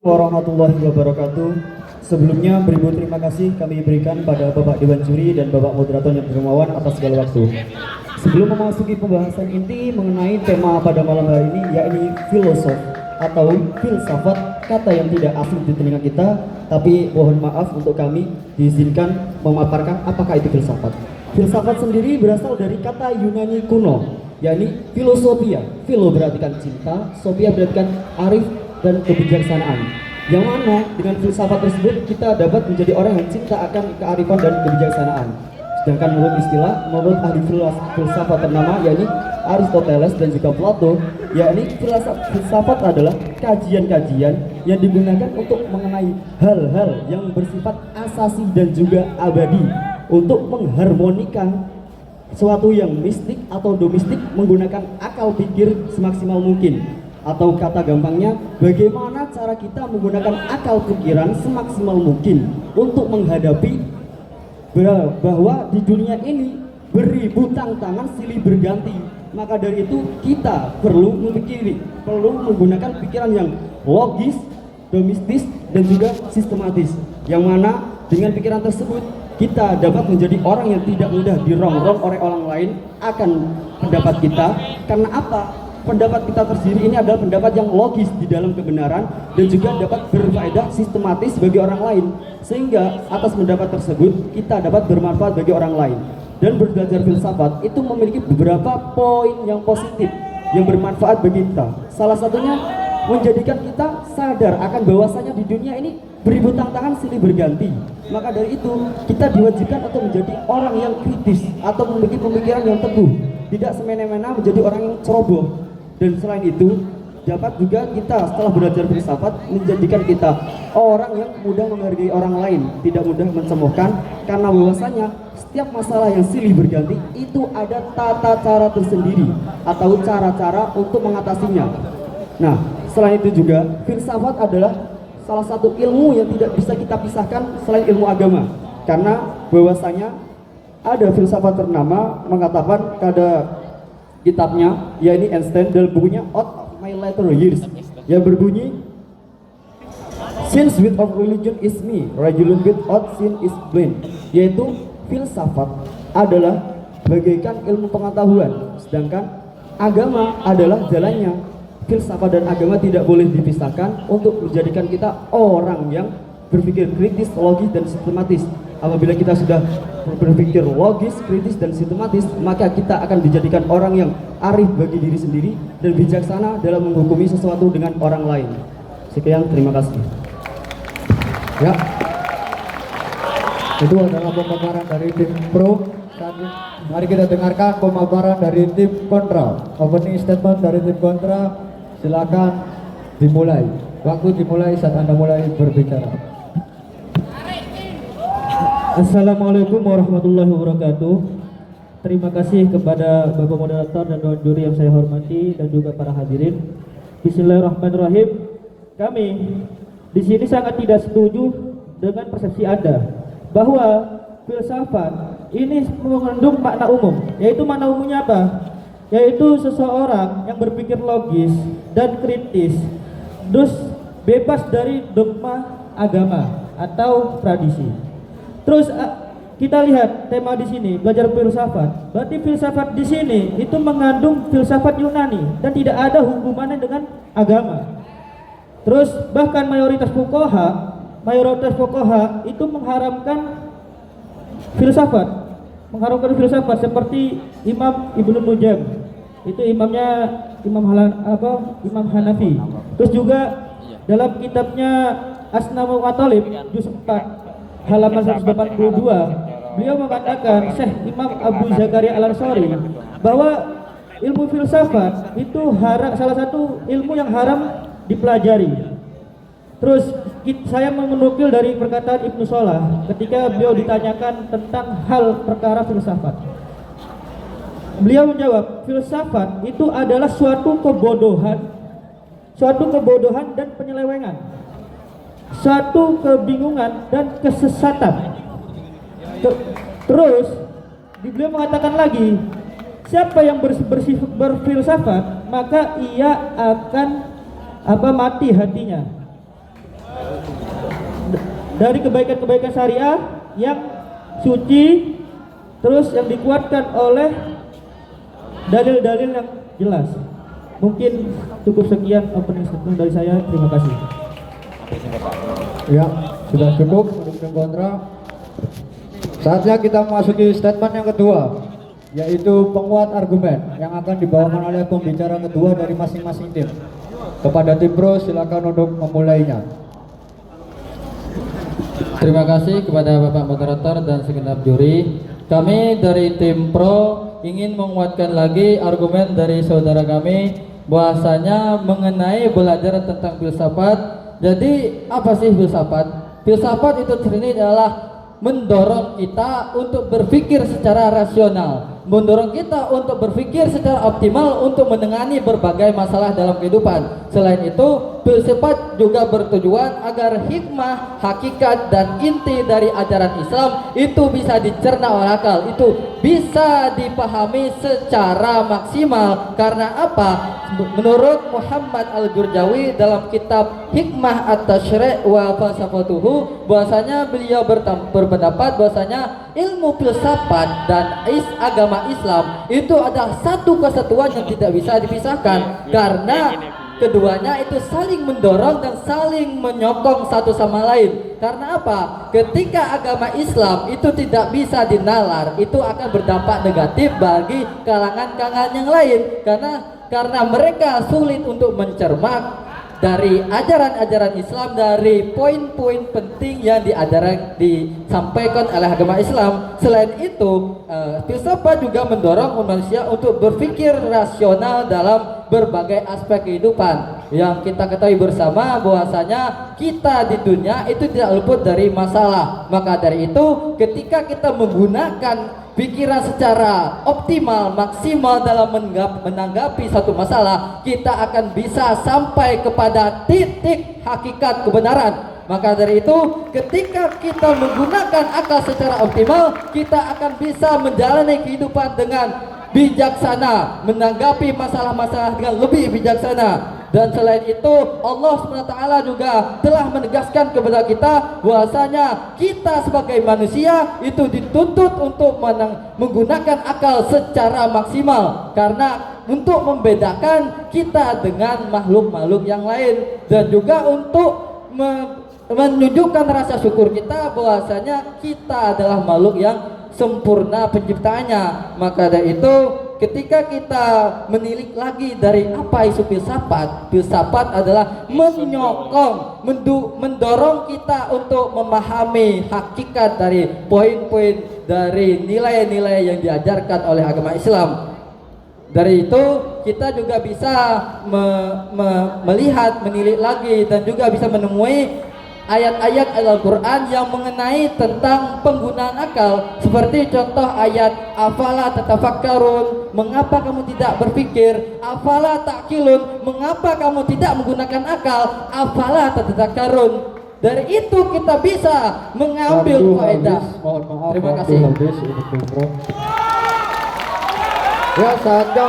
Warahmatullahi wabarakatuh. Sebelumnya beribu terima kasih kami berikan pada Bapak Dewan Juri dan Bapak Moderator yang dermawan atas segala waktu. Sebelum memasuki pembahasan inti mengenai tema pada malam hari ini, yakni filosof atau filsafat, kata yang tidak asing di telinga kita, tapi mohon maaf untuk kami diizinkan memaparkan apakah itu filsafat. Filsafat sendiri berasal dari kata Yunani kuno, yakni filosofia. Philo berartikan cinta, sophia berartikan arif dan kebijaksanaan, yang mana dengan filsafat tersebut kita dapat menjadi orang yang cinta akan kearifan dan kebijaksanaan. Sedangkan menurut ahli filsafat ternama yakni Aristoteles dan juga Plato, yakni filsafat adalah kajian-kajian yang digunakan untuk mengenai hal-hal yang bersifat asasi dan juga abadi untuk mengharmonikan suatu yang mistik atau domestik menggunakan akal pikir semaksimal mungkin. Atau kata gampangnya, bagaimana cara kita menggunakan akal pikiran semaksimal mungkin untuk menghadapi bahwa di dunia ini beribu tantangan silih berganti. Maka dari itu kita perlu menggunakan pikiran yang logis, domestis, dan juga sistematis, yang mana dengan pikiran tersebut kita dapat menjadi orang yang tidak mudah dirongrong oleh orang lain akan pendapat kita. Karena apa? Pendapat kita tersendiri ini adalah pendapat yang logis di dalam kebenaran dan juga dapat berfaedah sistematis bagi orang lain, sehingga atas pendapat tersebut kita dapat bermanfaat bagi orang lain. Dan belajar filsafat itu memiliki beberapa poin yang positif yang bermanfaat bagi kita. Salah satunya menjadikan kita sadar akan bahwasanya di dunia ini beribu tantangan silih berganti. Maka dari itu kita diwajibkan untuk menjadi orang yang kritis atau memiliki pemikiran yang teguh, tidak semena-mena menjadi orang yang ceroboh. Dan selain itu dapat juga kita setelah belajar filsafat menjadikan kita orang yang mudah menghargai orang lain, tidak mudah mencemoohkan, karena bahwasanya setiap masalah yang silih berganti itu ada tata cara tersendiri atau cara-cara untuk mengatasinya. Nah, selain itu juga filsafat adalah salah satu ilmu yang tidak bisa kita pisahkan selain ilmu agama, karena bahwasanya ada filsafat ternama mengatakan pada kitabnya, yakni Einstein, dalam bukunya Out of My Later Years, yang berbunyi, Since without religion is me, religion without sin is blind. Yaitu filsafat adalah bagaikan ilmu pengetahuan, sedangkan agama adalah jalannya. Filsafat dan agama tidak boleh dipisahkan untuk menjadikan kita orang yang berpikir kritis, logis, dan sistematis. Apabila kita sudah berpikir logis, kritis, dan sistematis, maka kita akan dijadikan orang yang arif bagi diri sendiri dan bijaksana dalam menghukumi sesuatu dengan orang lain. Sekian, terima kasih. Ya, itu adalah pemaparan dari tim pro. Mari kita dengarkan pemaparan dari tim kontra. Opening statement dari tim kontra, silakan dimulai. Waktu dimulai saat Anda mulai berbicara. Assalamualaikum warahmatullahi wabarakatuh. Terima kasih kepada Bapak Moderator dan Dewan Juri yang saya hormati dan juga para hadirin. Bismillahirrahmanirrahim. Kami di sini sangat tidak setuju dengan persepsi Anda bahwa filsafat ini mengandung makna umum. Yaitu makna umumnya apa? Yaitu seseorang yang berpikir logis dan kritis, terus bebas dari dogma agama atau tradisi. Terus kita lihat tema di sini, belajar filsafat. Berarti filsafat di sini itu mengandung filsafat Yunani dan tidak ada hubungannya dengan agama. Terus bahkan mayoritas fuqaha itu mengharamkan filsafat seperti Imam Ibnu Nujam. Itu imamnya Imam Hanafi. Terus juga dalam kitabnya Asnamul Matalib juz 4 halaman 182, beliau mengatakan, Syekh Imam Abu Zakaria Al-Ansari, bahwa ilmu filsafat itu salah satu ilmu yang haram dipelajari. Terus saya menukil dari perkataan Ibnu Salah ketika beliau ditanyakan tentang hal perkara filsafat. Beliau menjawab, filsafat itu adalah suatu kebodohan dan penyelewengan, suatu kebingungan dan kesesatan. Terus beliau mengatakan lagi, siapa yang berfilsafat maka ia akan mati hatinya. dari kebaikan-kebaikan syariah yang suci, terus yang dikuatkan oleh dalil-dalil yang jelas. Mungkin cukup sekian opening statement dari saya. Terima kasih. Ya, sudah cukup untuk tim kontra. Saatnya kita memasuki statement yang kedua, yaitu penguat argumen yang akan dibawakan oleh pembicara kedua dari masing-masing tim. Kepada tim pro, silakan untuk memulainya. Terima kasih kepada Bapak Moderator dan segenap juri. Kami dari tim pro ingin menguatkan lagi argumen dari saudara kami bahwasanya mengenai belajar tentang filsafat. Jadi apa sih filsafat? Filsafat itu sendiri adalah mendorong kita untuk berpikir secara rasional, mendorong kita untuk berpikir secara optimal untuk menangani berbagai masalah dalam kehidupan. Selain itu, filsafat juga bertujuan agar hikmah, hakikat, dan inti dari ajaran Islam itu bisa dicerna oleh akal, itu bisa dipahami secara maksimal. Karena apa? Menurut Muhammad Al-Jurjawi dalam kitab Hikmah At-Tasyri' wa Falsafatuhu, bahwasanya beliau berpendapat bahwasanya ilmu filsafat dan agama Islam itu adalah satu kesatuan yang tidak bisa dipisahkan, karena keduanya itu saling mendorong dan saling menyokong satu sama lain. Karena apa? Ketika agama Islam itu tidak bisa dinalar, itu akan berdampak negatif bagi kalangan-kalangan yang lain, karena mereka sulit untuk mencermak dari ajaran-ajaran Islam, dari poin-poin penting yang disampaikan oleh agama Islam. Selain itu, filsafat juga mendorong manusia untuk berpikir rasional dalam berbagai aspek kehidupan. Yang kita ketahui bersama bahwasanya kita di dunia itu tidak luput dari masalah. Maka dari itu, ketika kita menggunakan pikiran secara optimal, maksimal dalam menanggapi satu masalah, kita akan bisa sampai kepada titik hakikat kebenaran. Maka dari itu, ketika kita menggunakan akal secara optimal, kita akan bisa menjalani kehidupan dengan bijaksana, menanggapi masalah-masalah dengan lebih bijaksana. Dan selain itu, Allah SWT juga telah menegaskan kepada kita bahwasanya kita sebagai manusia itu dituntut untuk menggunakan akal secara maksimal, karena untuk membedakan kita dengan makhluk-makhluk yang lain, dan juga untuk menunjukkan rasa syukur kita bahwasanya kita adalah makhluk yang sempurna penciptaannya. Maka dari itu, ketika kita menilik lagi dari apa isu filsafat, filsafat adalah menyokong, mendorong kita untuk memahami hakikat dari poin-poin dari nilai-nilai yang diajarkan oleh agama Islam. Dari itu kita juga bisa melihat, menilik lagi, dan juga bisa menemui ayat-ayat Al-Quran yang mengenai tentang penggunaan akal, seperti contoh ayat afala tatafakkarun, mengapa kamu tidak berpikir, afala ta'qilun, mengapa kamu tidak menggunakan akal, afala tatadzakkarun. Dari itu kita bisa mengambil faedah. Mohon maaf, Terima kasih. habis untuk tim pro. Ya, saatnya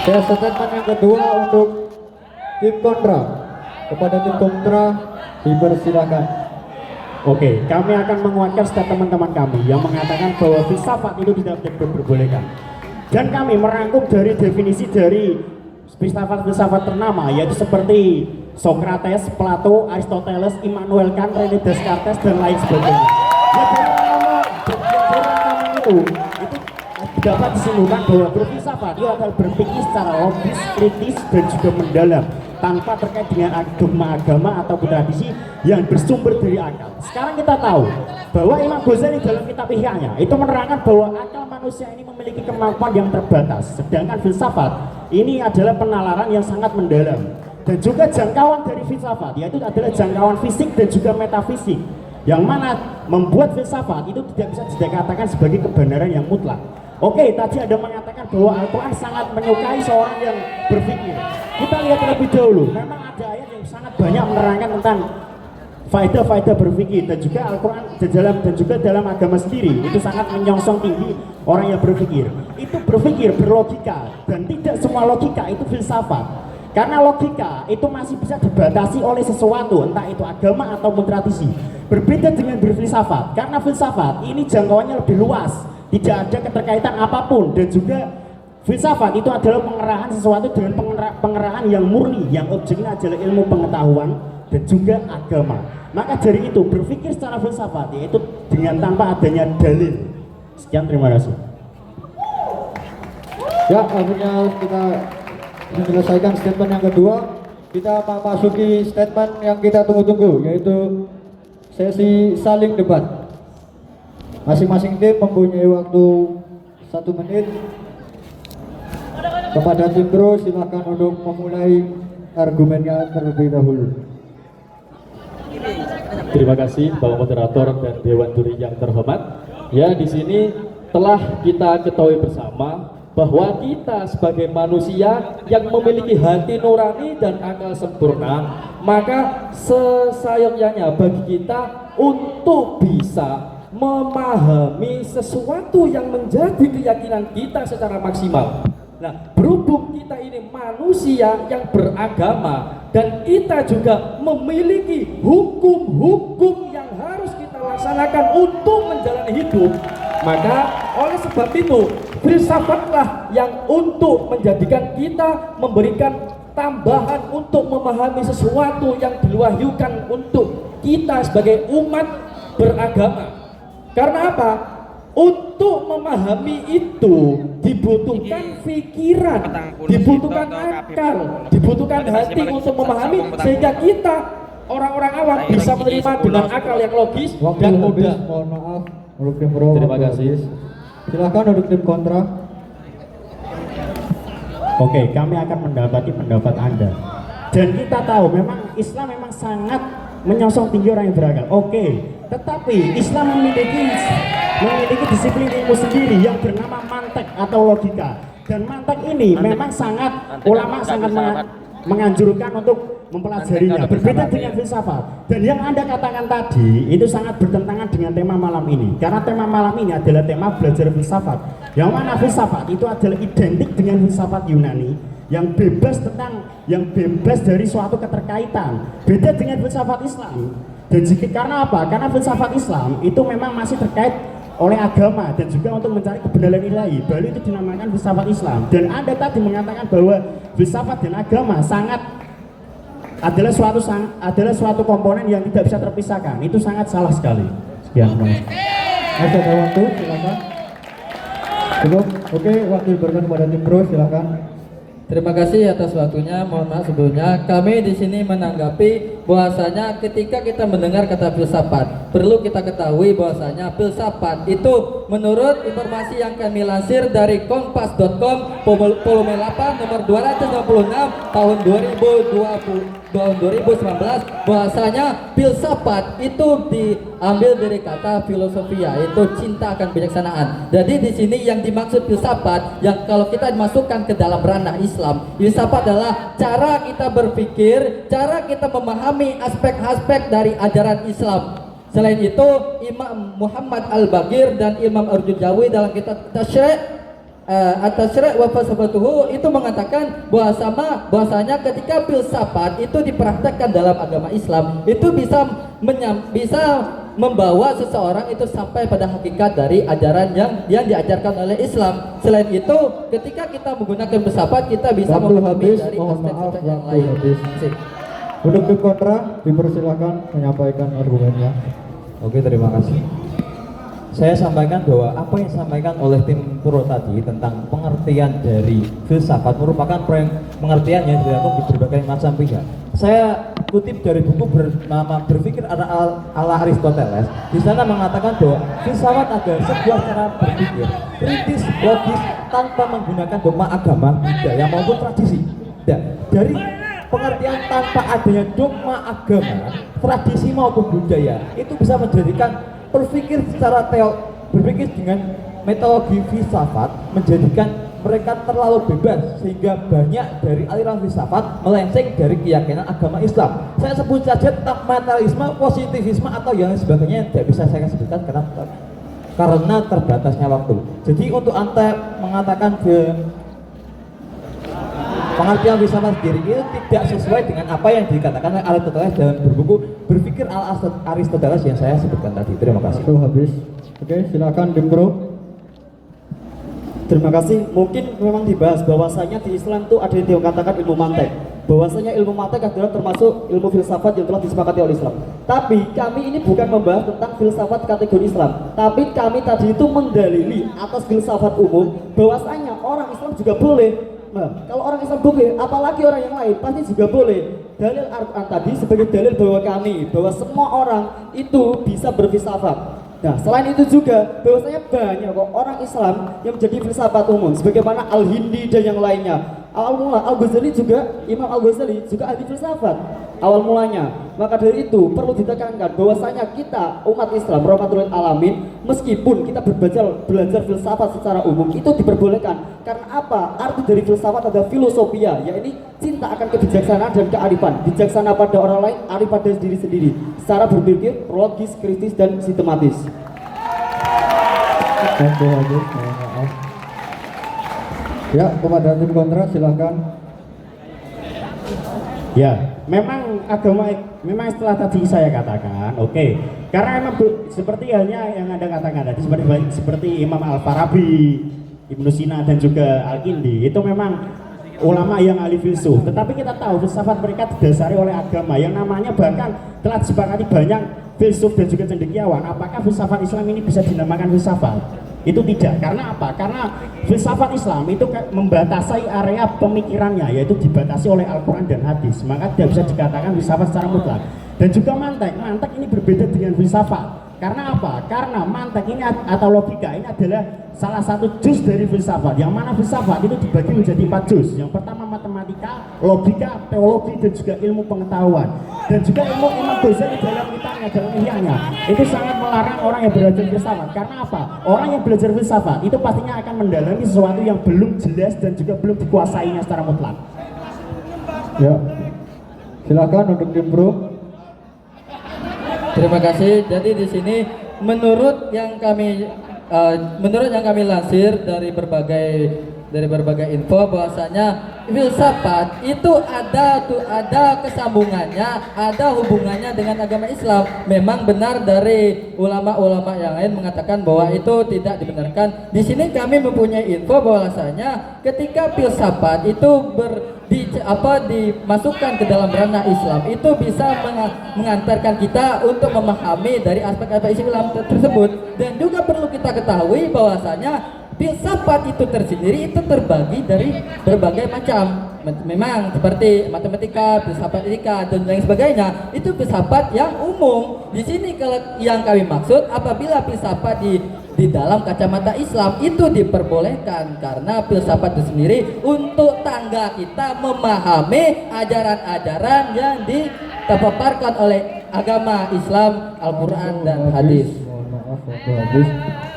statement yang kedua untuk tim kontra. Kepada tim kontra dipersilakan. Oke, kami akan menguatkan statement teman kami yang mengatakan bahwa filsafat itu tidak diperbolehkan. Dan kami merangkum dari definisi dari filsafat-filsafat ternama, yaitu seperti Socrates, Plato, Aristoteles, Immanuel Kant, René Descartes, dan lain sebagainya. Ya, dari nama itu dapat disimpulkan bahwa berfilsafat itu adalah berpikir secara logis, kritis, dan juga mendalam, tanpa terkait dengan dogma agama ataupun tradisi yang bersumber dari akal. Sekarang kita tahu bahwa Imam Ghazali dalam kitab Ihya-nya itu menerangkan bahwa akal manusia ini memiliki kemampuan yang terbatas, sedangkan filsafat ini adalah penalaran yang sangat mendalam. Dan juga jangkauan dari filsafat yaitu adalah jangkauan fisik dan juga metafisik, yang mana membuat filsafat itu tidak bisa dikatakan sebagai kebenaran yang mutlak. Oke, tadi ada mengatakan bahwa Al-Quran sangat menyukai seorang yang berpikir. Kita lihat terlebih dahulu, memang ada ayat yang sangat banyak menerangkan tentang faedah-faedah berpikir, dan juga Al-Quran dan juga dalam agama sendiri itu sangat menyongsong tinggi orang yang berpikir. Itu berpikir berlogika, dan tidak semua logika itu filsafat. Karena logika itu masih bisa dibatasi oleh sesuatu, entah itu agama ataupun tradisi. Berbeda dengan berfilsafat, karena filsafat ini jangkauannya lebih luas, tidak ada keterkaitan apapun, dan juga filsafat itu adalah pengerahan sesuatu dengan pengerahan yang murni, yang objeknya adalah ilmu pengetahuan dan juga agama. Maka dari itu berpikir secara filsafat yaitu dengan tanpa adanya dalil. Sekian, terima kasih. Ya, akhirnya kita menyelesaikan statement yang kedua. Kita masuki statement yang kita tunggu-tunggu, yaitu sesi saling debat. Masing-masing tim mempunyai waktu 1 menit. Kepada tim pro, silakan untuk memulai argumennya terlebih dahulu. Terima kasih Bapak Moderator dan Dewan Juri yang terhormat. Ya, di sini telah kita ketahui bersama bahwa kita sebagai manusia yang memiliki hati nurani dan akal sempurna, maka sesayogyanya bagi kita untuk bisa memahami sesuatu yang menjadi keyakinan kita secara maksimal. Nah, berhubung kita ini manusia yang beragama dan kita juga memiliki hukum-hukum yang harus kita laksanakan untuk menjalani hidup, maka oleh sebab itu filsafatlah yang untuk menjadikan kita memberikan tambahan untuk memahami sesuatu yang diwahyukan untuk kita sebagai umat beragama. Karena apa? Untuk memahami itu dibutuhkan pikiran, dibutuhkan akal, dibutuhkan hati untuk memahami, sehingga kita orang-orang awam bisa menerima dengan akal yang logis Waktu dan habis, mudah. mohon maaf untuk tim pro. Terima waktu kasih. habis. Silakan untuk tim kontra. Oke, kami akan mendapati pendapat Anda. Dan kita tahu memang Islam memang sangat menyosong tinggi orang yang beragama. Oke, tetapi Islam memiliki disiplin ilmu sendiri yang bernama mantek atau logika. Dan mantek ini memang sangat ulama sangat menganjurkan untuk mempelajarinya. Berbeda dengan filsafat. Dan yang Anda katakan tadi itu sangat bertentangan dengan tema malam ini. Karena tema malam ini adalah tema belajar filsafat. Yang mana filsafat itu adalah identik dengan filsafat Yunani yang bebas dari suatu keterkaitan. Beda dengan filsafat Islam. Dan jika karena apa? Karena filsafat Islam itu memang masih terkait oleh agama dan juga untuk mencari kebenaran ilahi. Baru itu dinamakan filsafat Islam. Dan Anda tadi mengatakan bahwa filsafat dan agama adalah suatu komponen yang tidak bisa terpisahkan. Itu sangat salah sekali. Sekian, terima kasih. Masih ada waktu, silakan. Cukup. Oke, waktu diberikan kepada tim pro, silakan. Terima kasih atas waktunya. Mohon maaf sebelumnya. Kami di sini menanggapi bahwasanya ketika kita mendengar kata filsafat, perlu kita ketahui bahwasanya filsafat itu menurut informasi yang kami lansir dari kompas.com volume 8 nomor 266 tahun 2019, bahwasanya filsafat itu diambil dari kata filosofia, yaitu cinta akan kebijaksanaan. Jadi di sini yang dimaksud filsafat yang kalau kita dimasukkan ke dalam ranah Islam, filsafat adalah cara kita berpikir, cara kita memahami aspek-aspek dari ajaran Islam. Selain itu, Imam Muhammad Al-Bagir dan Imam Ar-Jujawi dalam kitab At-Tasyri' wa Falsafatuhu itu mengatakan bahwasanya ketika filsafat itu dipraktekkan dalam agama Islam, itu bisa membawa seseorang itu sampai pada hakikat dari ajaran yang diajarkan oleh Islam. Selain itu, ketika kita menggunakan filsafat, kita bisa Waktu memahami habis, dari mohon maaf, aspek-aspek yang waktu lain. habis. Untuk tim kontra, dipersilakan menyampaikan argumennya. Oke, terima kasih. Saya sampaikan bahwa apa yang disampaikan oleh tim pro tadi tentang pengertian dari filsafat merupakan pengertian yang dilakukan di berbagai macam pihak. Saya kutip dari buku bernama Berpikir ala Aristoteles. Di sana mengatakan bahwa filsafat adalah sebuah cara berpikir kritis, logis, tanpa menggunakan dogma agama, budaya maupun tradisi. Dan dari pengertian tanpa adanya dogma agama, tradisi maupun budaya, itu bisa menjadikan berpikir berpikir dengan metodologi filsafat menjadikan mereka terlalu bebas sehingga banyak dari aliran filsafat melenceng dari keyakinan agama Islam. Saya sebut saja tentang materialisme, positivisme atau yang sebagainya yang tidak bisa saya sebutkan karena terbatasnya waktu. Jadi untuk Anda mengatakan pengertian filsafat sendiri itu tidak sesuai dengan apa yang dikatakan oleh Aristoteles dalam berbuku Berpikir ala Aristoteles yang saya sebutkan tadi. Terima kasih. Waktu habis. Oke, silakan Tim Pro. Terima kasih. Mungkin memang dibahas bahwasanya di Islam itu ada yang dikatakan ilmu mantek. Bahwasanya ilmu mantek adalah termasuk ilmu filsafat yang telah disepakati oleh Islam. Tapi kami ini bukan membahas tentang filsafat kategori Islam. Tapi kami tadi itu mendalili atas filsafat umum bahwasanya orang Islam juga boleh. Nah, kalau orang Islam boleh, apalagi orang yang lain pasti juga boleh. Dalil Al-Quran tadi sebagai dalil bahwa semua orang itu bisa berfilsafat. Nah, selain itu juga bahwasanya banyak kok orang Islam yang menjadi filsafat umum sebagaimana Al-Hindi dan yang lainnya. Awal mula Al-Ghazali juga, Imam Al-Ghazali juga ahli filsafat awal mulanya. Maka dari itu perlu ditekankan bahwasanya kita umat Islam rahmatul alamin meskipun kita belajar filsafat secara umum itu diperbolehkan. Karena apa? Arti dari filsafat adalah filosofia, yaitu cinta akan kebijaksanaan dan kearifan. Bijaksana pada orang lain, arif pada diri sendiri. Secara berpikir logis, kritis dan sistematis. Waktu habis. Maaf. Ya, kepada tim kontra silahkan. Ya, memang agama, memang setelah tadi saya katakan, oke. Karena memang seperti halnya yang Anda katakan tadi, seperti Imam Al-Farabi, Ibnu Sina dan juga Al-Kindi, itu memang ulama yang ahli filsuf. Tetapi kita tahu filsafat mereka didasari oleh agama yang namanya bahkan telah disepakati banyak filsuf dan juga cendekiawan. Apakah filsafat Islam ini bisa dinamakan filsafat? Itu tidak. Karena apa? Karena filsafat Islam itu membatasi area pemikirannya, yaitu dibatasi oleh Al-Quran dan hadis. Maka tidak bisa dikatakan filsafat secara mutlak. Dan juga mantek ini berbeda dengan filsafat. Karena apa? Karena mantek ini atau logika ini adalah salah satu juz dari filsafat. Yang mana filsafat itu dibagi menjadi 4 juz. Yang pertama matematika, logika, teologi dan juga ilmu pengetahuan. Dan juga ilmu Imam Ghazali dalam kitabnya, dalam Ihya'nya itu sangat melarang orang yang belajar filsafat. Karena apa? Orang yang belajar filsafat itu pastinya akan mendalami sesuatu yang belum jelas dan juga belum dikuasainya secara mutlak. Ya. Silakan untuk tim Pro. Terima kasih. Jadi di sini menurut yang kami lansir dari berbagai info bahwasanya filsafat itu ada kesambungannya, ada hubungannya dengan agama Islam. Memang benar dari ulama-ulama yang lain mengatakan bahwa itu tidak dibenarkan. Di sini kami mempunyai info bahwasanya ketika filsafat itu dimasukkan ke dalam ranah Islam itu bisa mengantarkan kita untuk memahami dari aspek-aspek Islam tersebut. Dan juga perlu kita ketahui bahwasanya filsafat itu tersendiri itu terbagi dari berbagai macam. Memang seperti matematika, filsafat etika dan lain sebagainya itu filsafat yang umum. Di sini kalau yang kami maksud apabila filsafat di dalam kacamata Islam itu diperbolehkan karena filsafat itu sendiri untuk tangga kita memahami ajaran-ajaran yang dipaparkan oleh agama Islam, Al-Quran dan hadis. Mohon maaf, waktu habis.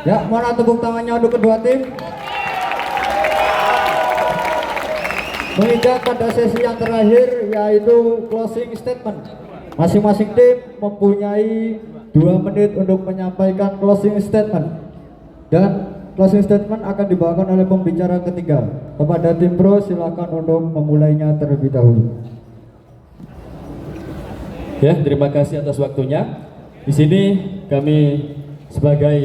Ya, mana tepuk tangannya untuk kedua tim. Menginjak pada sesi yang terakhir yaitu closing statement. Masing-masing tim mempunyai 2 menit untuk menyampaikan closing statement. Dan closing statement akan dibawakan oleh pembicara ketiga. Kepada tim Pro silakan untuk memulainya terlebih dahulu. Ya, terima kasih atas waktunya. Di sini kami sebagai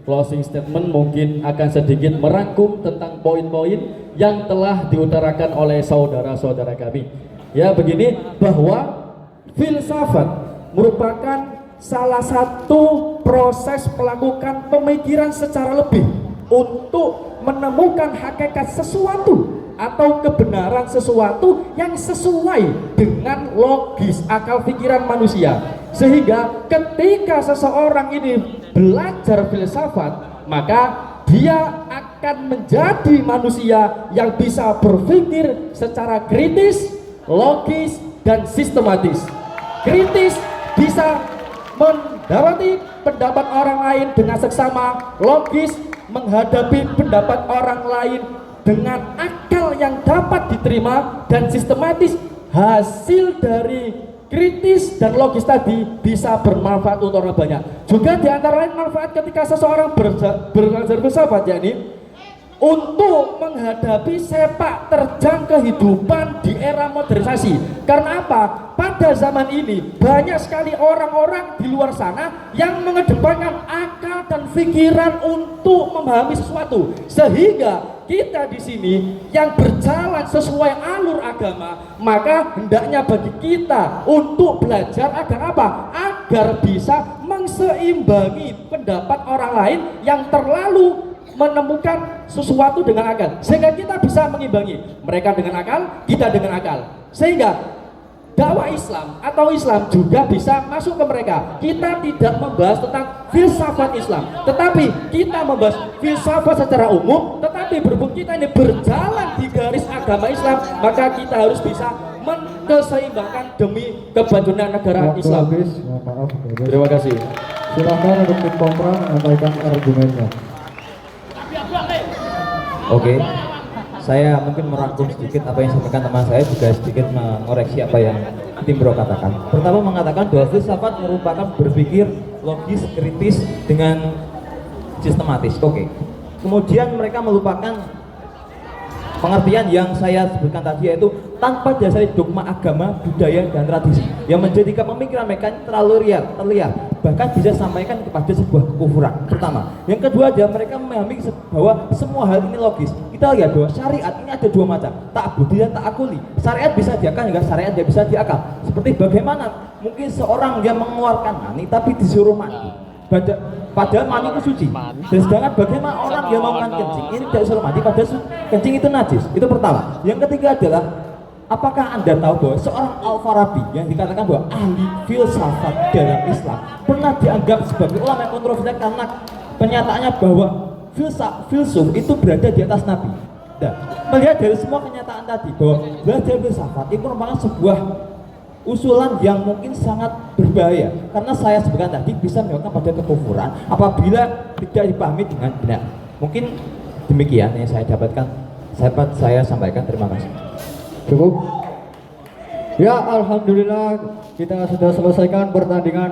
closing statement mungkin akan sedikit merangkum tentang poin-poin yang telah diutarakan oleh saudara-saudara kami. Ya, begini, bahwa filsafat merupakan salah satu proses melakukan pemikiran secara lebih untuk menemukan hakikat sesuatu atau kebenaran sesuatu yang sesuai dengan logis akal pikiran manusia. Sehingga ketika seseorang ini belajar filsafat, maka dia akan menjadi manusia yang bisa berpikir secara kritis, logis, dan sistematis. Kritis bisa mendapati pendapat orang lain dengan seksama, logis menghadapi pendapat orang lain dengan akal yang dapat diterima, dan sistematis hasil dari kritis dan logis tadi bisa bermanfaat untuk orang banyak. Juga di antara lain manfaat ketika seseorang belajar filsafat, yakni untuk menghadapi sepak terjang kehidupan di era modernisasi. Karena apa? Pada zaman ini banyak sekali orang-orang di luar sana yang mengedepankan akal dan pikiran untuk memahami sesuatu, sehingga kita di sini yang berjalan sesuai alur agama, maka hendaknya bagi kita untuk belajar agar apa? Agar bisa menseimbangi pendapat orang lain yang terlalu menemukan sesuatu dengan akal, sehingga kita bisa mengimbangi mereka dengan akal, kita dengan akal, sehingga dakwah Islam atau Islam juga bisa masuk ke mereka. Kita tidak membahas tentang filsafat Islam, tetapi kita membahas filsafat secara umum. Tetapi berhubung kita ini berjalan di garis agama Islam, maka kita harus bisa keseimbangkan demi kebajuan negara Waktu Islam. habis, mohon maaf. Terima kasih. Silakan untuk tim kontra menyampaikan argumennya. Oke, saya mungkin merangkum sedikit apa yang disampaikan teman saya, juga sedikit mengoreksi apa yang tim Pro katakan. Pertama mengatakan bahwa filsafat merupakan berpikir logis, kritis dengan sistematis. Oke. Kemudian mereka melupakan pengertian yang saya sebutkan tadi, yaitu tanpa dasari dogma agama, budaya, dan tradisi yang menjadikan pemikiran mereka terlalu terliar, bahkan bisa sampaikan kepada sebuah kekufuran. Pertama. Yang kedua adalah mereka memahami bahwa semua hal ini logis. Kita lihat bahwa syariat ini ada dua macam, ta'budi dan ta'akuli. Syariat bisa diakal, hingga syariat tidak bisa diakal. Seperti bagaimana mungkin seorang yang mengeluarkan mani tapi disuruh mandi, padahal mani itu suci. Dan sedangkan bagaimana orang yang melakukan kencing ini tidak disuruh mandi, padahal kencing itu najis. Itu pertama. Yang ketiga adalah, apakah Anda tahu bahwa seorang Al-Farabi yang dikatakan bahwa ahli filsafat dalam Islam pernah dianggap sebagai ulama yang kontroversial karena pernyataannya bahwa filsuf itu berada di atas Nabi. Nah, melihat dari semua kenyataan tadi bahwa belajar filsafat itu merupakan sebuah usulan yang mungkin sangat berbahaya, karena saya sebutkan tadi bisa menyebabkan pada kekufuran apabila tidak dipahami dengan benar. Mungkin demikian yang saya dapatkan, saya sampaikan. Terima kasih. Cukup? Ya, alhamdulillah kita sudah selesaikan pertandingan.